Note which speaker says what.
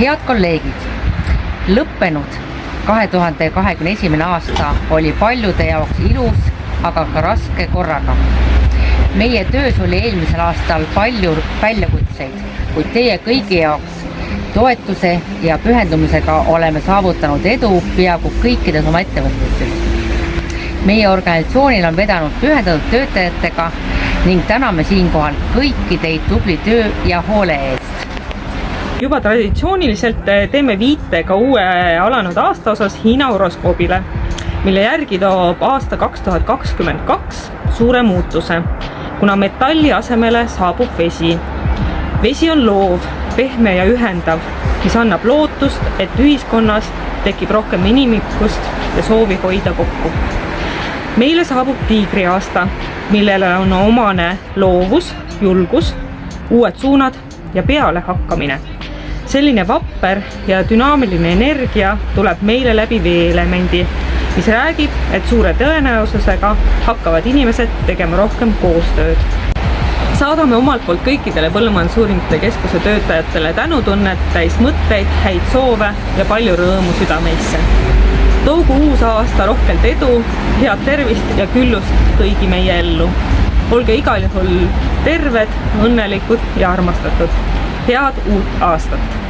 Speaker 1: Head kolleegid, lõppenud 2021. aasta oli paljude jaoks ilus, aga ka raske korraga. Meie töös oli eelmisel aastal palju väljakutseid, kuid teie kõigi jaoks toetuse ja pühendumisega oleme saavutanud edu peaaegu kõikides oma ettevõtmistes. Meie organisatsioonil on vedanud pühendatud töötajatega ning täname siinkohal kõiki teid tubli töö ja hoole eest.
Speaker 2: Juba traditsiooniliselt teeme viite ka uue alanud aasta osas Hiina horoskoobile, mille järgi toob aasta 2022 suure muutuse, kuna metalli asemele saabub vesi. Vesi on loov, pehme ja ühendav, mis annab lootust, et ühiskonnas tekib rohkem inimlikkust ja soovi hoida kokku. Meile saabub tiigri aasta, millele on omane loovus, julgus, uued suunad ja peale hakkamine. Selline vapper ja dünaamiline energia tuleb meile läbi veeelemendi, mis räägib, et suure tõenäosusega hakkavad inimesed tegema rohkem koostööd. Saadame omalt poolt kõikidele Põllumajandusuuringute Keskuse töötajatele tänutunnet, täis mõtteid, häid soove ja palju rõõmu südameisse. Toogu uus aasta rohkelt edu, head tervist ja küllust kõigi meie ellu. Olge igal juhul terved, õnnelikud ja armastatud. Head uut aastat!